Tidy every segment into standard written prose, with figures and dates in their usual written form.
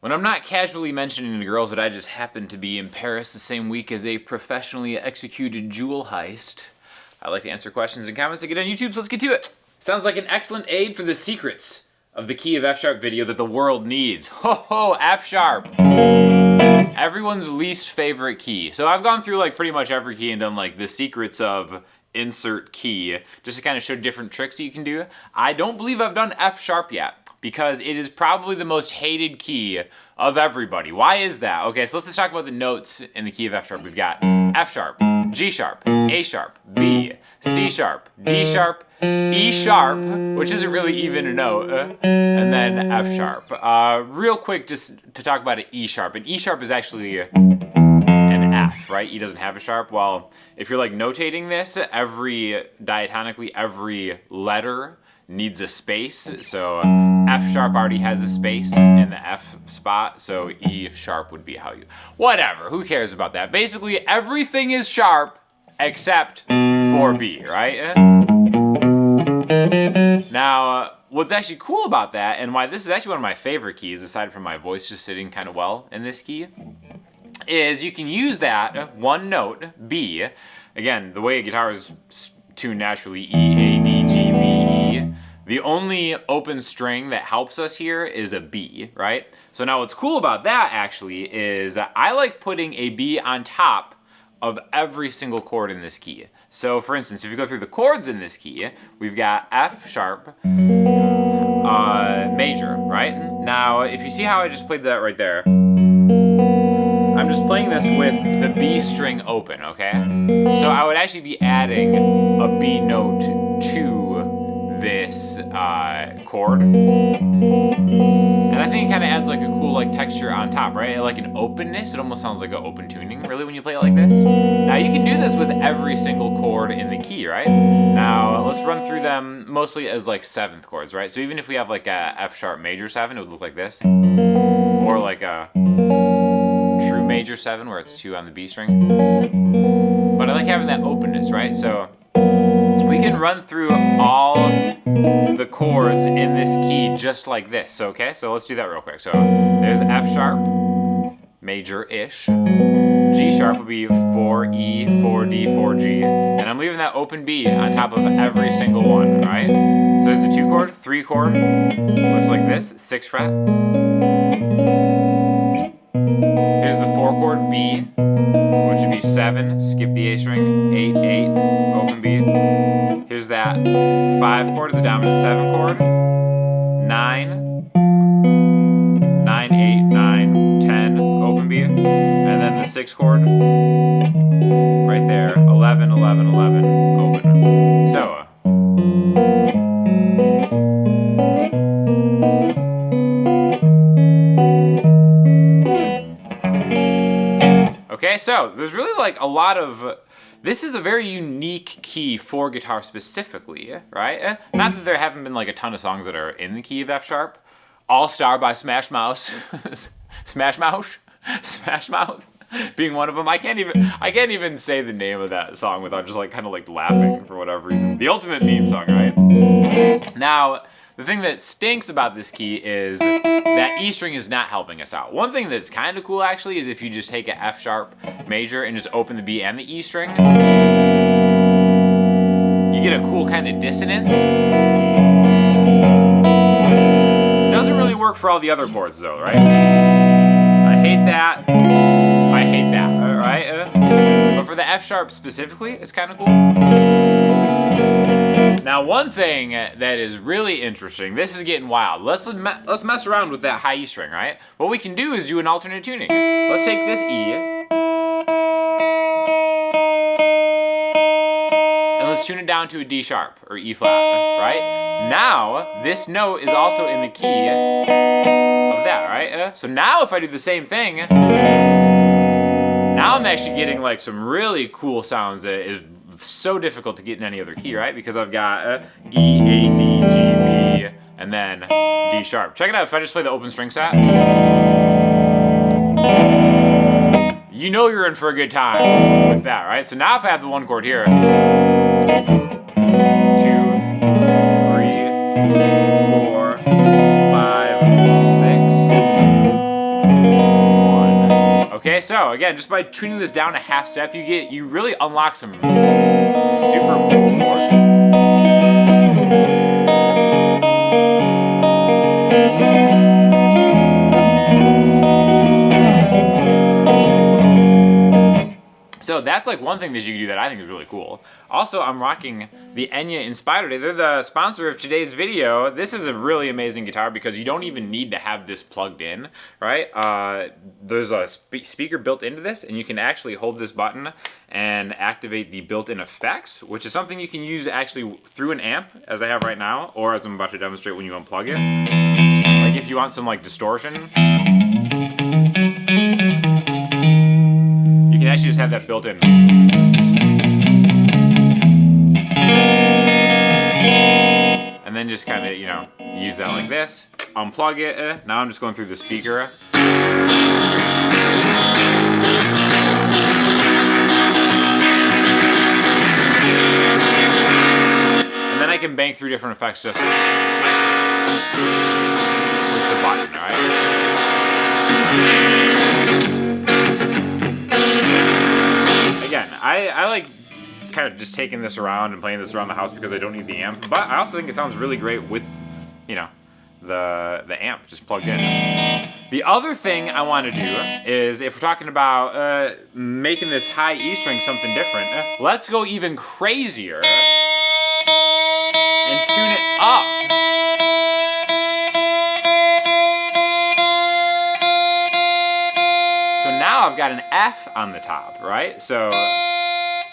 When I'm not casually mentioning to girls that I just happened to be in Paris the same week as a professionally executed jewel heist, I like to answer questions and comments that get on YouTube, so let's get to it. Sounds like an excellent aid for the secrets of the key of F sharp video that the world needs. Ho ho, F sharp. Everyone's least favorite key. So I've gone through like pretty much every key and done like the secrets of insert key, just to kind of show different tricks that you can do. I don't believe I've done F sharp yet, because it is probably the most hated key of everybody. Why is that? Okay, so let's just talk about the notes in the key of F sharp. We've got F sharp, G sharp, A sharp, B, C sharp, D sharp, E sharp, which isn't really even a note, and then F sharp. Real quick, just to talk about an E sharp. An E sharp is actually an F, right? E doesn't have a sharp. Well, if you're like notating this, diatonically, every letter needs a space. So F sharp already has a space in the F spot, so E sharp would be how you... Whatever, who cares about that? Basically, everything is sharp except for B, right? Now, what's actually cool about that, and why this is actually one of my favorite keys, aside from my voice just sitting kind of well in this key, is you can use that one note, B. Again, the way a guitar is tuned naturally, E, A, D, G, B, E. The only open string that helps us here is a B, right? So now what's cool about that actually is I like putting a B on top of every single chord in this key. So for instance, if you go through the chords in this key, we've got F sharp, major, right? Now, if you see how I just played that right there, I'm just playing this with the B string open, okay? So I would actually be adding a B note to this chord. And I think it kind of adds like a cool like texture on top, right? Like an openness. It almost sounds like an open tuning, really, when you play it like this. Now you can do this with every single chord in the key, right? Now let's run through them mostly as like seventh chords, right? So even if we have like a F sharp major 7, it would look like this. Or like a true major 7 where it's 2 on the B string. But I like having that openness, right? So we can run through all the chords in this key just like this, okay? So let's do that real quick. So there's F sharp, major-ish. G sharp would be 4E, 4D, 4G. And I'm leaving that open B on top of every single one, right? So there's a 2 chord, 3 chord, looks like this, 6th fret. Here's the 4 chord, B, which would be 7, skip the A string, 8, 8, open B. Here's that 5 chord, it's a dominant 7 chord, 9, 9, 8, 9, 10, open B, and then the 6 chord, right there, 11, 11, 11, open. So, okay, so there's really like a lot of... This is a very unique key for guitar specifically, right? Not that there haven't been like a ton of songs that are in the key of F sharp. All Star by Smash Mouth. Smash Mouth? Smash Mouth being one of them. I can't even say the name of that song without just like kind of like laughing for whatever reason. The ultimate meme song, right? Now, the thing that stinks about this key is that E string is not helping us out. One thing that's kind of cool actually is if you just take an F sharp major and just open the B and the E string, you get a cool kind of dissonance. Doesn't really work for all the other chords though, right? I hate that. I hate that, alright? But for the F sharp specifically, it's kind of cool. Now, one thing that is really interesting, this is getting wild. Let's mess around with that high E string, right? What we can do is do an alternate tuning. Let's take this E, and let's tune it down to a D sharp, or E flat, right? Now, this note is also in the key of that, right? So now if I do the same thing, now I'm actually getting like some really cool sounds that is so difficult to get in any other key, right? Because I've got E, A, D, G, B, and then D sharp. Check it out, if I just play the open string set, you know you're in for a good time with that, right? So now if I have the 1 chord here, 2, 3, 4, 5, 6, Okay, so again, just by tuning this down a half step, you really unlock some super cool chords. So that's like one thing that you can do that I think is really cool. Also, I'm rocking the Enya Inspire today. They're the sponsor of today's video. This is a really amazing guitar because you don't even need to have this plugged in, right? There's a speaker built into this, and you can actually hold this button and activate the built-in effects, which is something you can use actually through an amp, as I have right now, or as I'm about to demonstrate when you unplug it. Like if you want some like distortion, you can actually just have that built in. And then just kind of, you know, use that like this. Unplug it. Now I'm just going through the speaker. And then I can bank through different effects just with the button, alright? Again, I like kind of just taking this around and playing this around the house because I don't need the amp, but I also think it sounds really great with, you know, the amp just plugged in. The other thing I want to do is, if we're talking about making this high E string something different, let's go even crazier and tune it up. So now I've got an F on the top, right? So,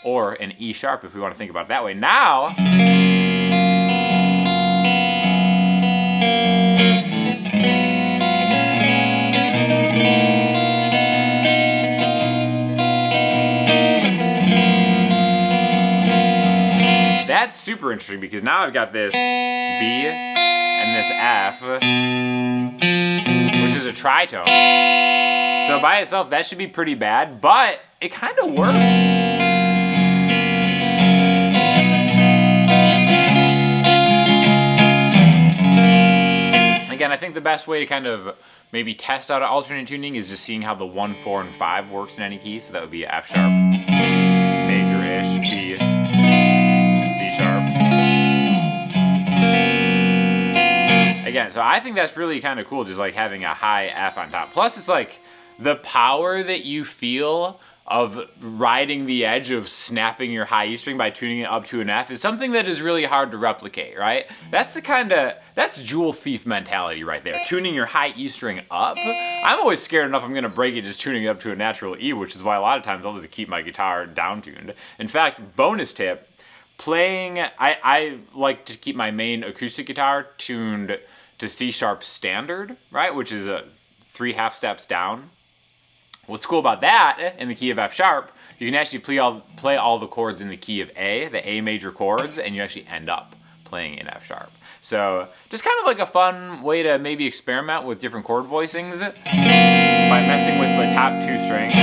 or an E sharp if we want to think about it that way. Now, that's super interesting because now I've got this B and this F, which is a tritone. So by itself, that should be pretty bad, but it kind of works. Again, I think the best way to kind of maybe test out alternate tuning is just seeing how the 1, 4, and 5 works in any key. So that would be F sharp, major-ish, B, C sharp. Again, so I think that's really kind of cool, just like having a high F on top. Plus, it's like the power that you feel of riding the edge of snapping your high E string by tuning it up to an F is something that is really hard to replicate, right? That's jewel thief mentality right there, tuning your high E string up. I'm always scared enough I'm gonna break it just tuning it up to a natural E, which is why a lot of times I'll just keep my guitar down tuned. In fact, bonus tip, I like to keep my main acoustic guitar tuned to C sharp standard, right? Which is 3 half steps down. What's cool about that, in the key of F sharp, you can actually play all the chords in the key of A, the A major chords, and you actually end up playing in F sharp. So just kind of like a fun way to maybe experiment with different chord voicings by messing with the top 2 strings.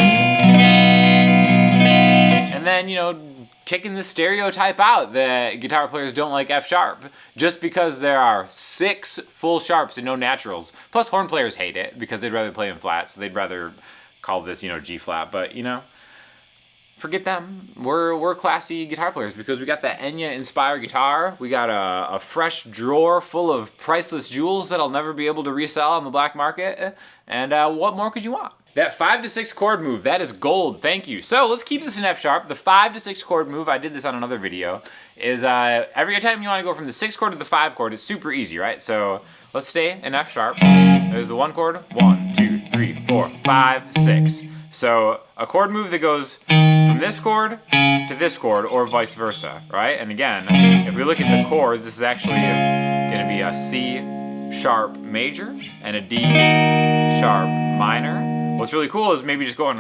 And then, you know, kicking the stereotype out that guitar players don't like F sharp just because there are 6 full sharps and no naturals. Plus horn players hate it because they'd rather play in flats, so they'd rather call this, you know, G flat, but you know, forget them. We're classy guitar players because we got that Enya Inspire guitar. We got a fresh drawer full of priceless jewels that I'll never be able to resell on the black market. And what more could you want? That 5 to 6 chord move, that is gold, thank you. So let's keep this in F sharp. The 5 to 6 chord move, I did this on another video, is every time you want to go from the 6 chord to the 5 chord, it's super easy, right? So let's stay in F sharp. There's the 1 chord, 1, 2, 3, 4, 5, 6. So a chord move that goes from this chord to this chord or vice versa, right? And again, if we look at the chords, this is actually going to be a C sharp major and a D sharp minor. What's really cool is maybe just going,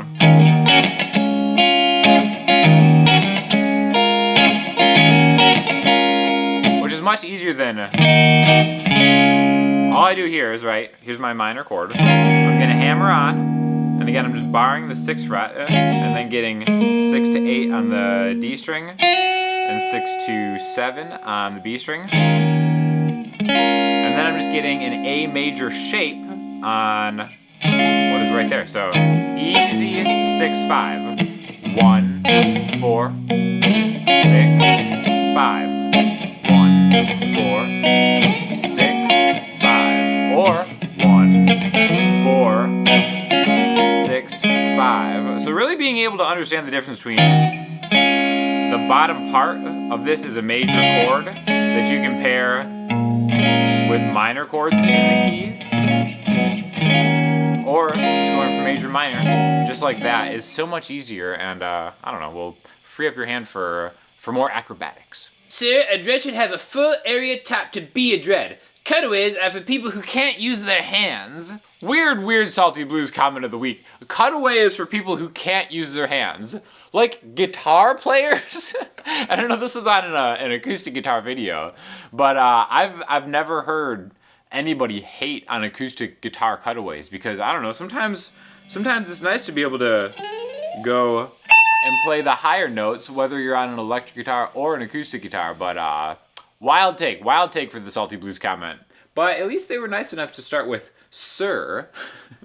which is much easier than, all I do here is, right, here's my minor chord. I'm gonna hammer on, and again, I'm just barring the 6th fret, and then getting 6 to 8 on the D string, and 6 to 7 on the B string. And then I'm just getting an A major shape on what is right there. So easy 6, 5. 1, 4, 6, 5. 1, 4, 6, 5. Or 1, 4, 6, 5. So really being able to understand the difference between the bottom part of this is a major chord that you can pair with minor chords in the key, or just going from major to minor, just like that, is so much easier, and I don't know, will free up your hand for more acrobatics. Sir, a dread should have a full area tap to be a dread. Cutaways are for people who can't use their hands. Weird Salty Blues comment of the week. Cutaway is for people who can't use their hands. Like guitar players? I don't know if this was on an acoustic guitar video, but I've never heard anybody hate on acoustic guitar cutaways, because I don't know, sometimes it's nice to be able to go and play the higher notes whether you're on an electric guitar or an acoustic guitar. But wild take for the Salty Blues comment. But at least they were nice enough to start with sir.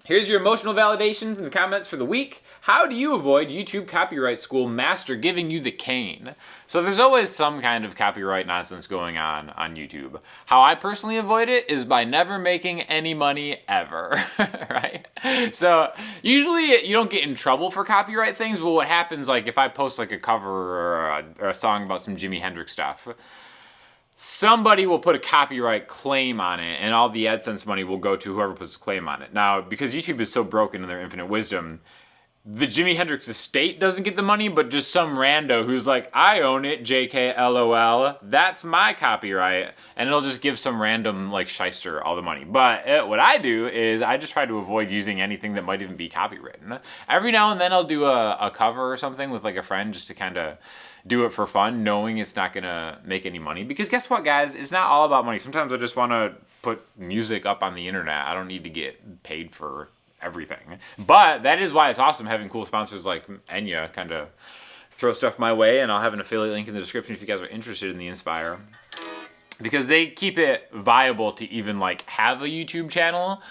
Here's your emotional validation from the comments for the week. How do you avoid YouTube copyright school master giving you the cane? So there's always some kind of copyright nonsense going on YouTube. How I personally avoid it is by never making any money ever, right? So usually you don't get in trouble for copyright things, but what happens, like if I post like a cover or a song about some Jimi Hendrix stuff, somebody will put a copyright claim on it, and all the AdSense money will go to whoever puts a claim on it. Now, because YouTube is so broken in their infinite wisdom, the Jimi Hendrix estate doesn't get the money, but just some rando who's like, I own it, JK LOL, that's my copyright, and it'll just give some random like shyster all the money. But what I do is I just try to avoid using anything that might even be copywritten. Every now and then I'll do a cover or something with like a friend just to kind of do it for fun, knowing it's not gonna make any money. Because guess what, guys? It's not all about money. Sometimes I just want to put music up on the internet. I don't need to get paid for everything. But that is why it's awesome having cool sponsors like Enya kind of throw stuff my way, and I'll have an affiliate link in the description if you guys are interested in the Inspire, because they keep it viable to even like have a YouTube channel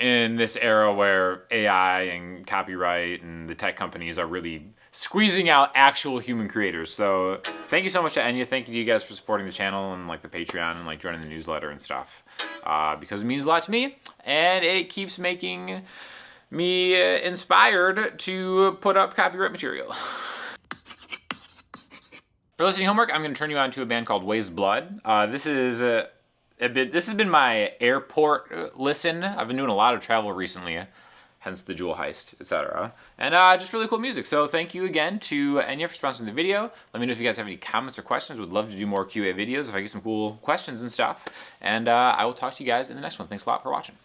in this era where AI and copyright and the tech companies are really squeezing out actual human creators. So thank you so much to Enya. Thank you to you guys for supporting the channel and like the Patreon and like joining the newsletter and stuff, because it means a lot to me, and it keeps making me inspired to put up copyright material. For listening homework, I'm going to turn you on to a band called Weyes Blood. This has been my airport listen. I've been doing a lot of travel recently, hence the Jewel Heist, etc. And just really cool music. So thank you again to Enya for sponsoring the video. Let me know if you guys have any comments or questions. Would love to do more QA videos if I get some cool questions and stuff. And I will talk to you guys in the next one. Thanks a lot for watching.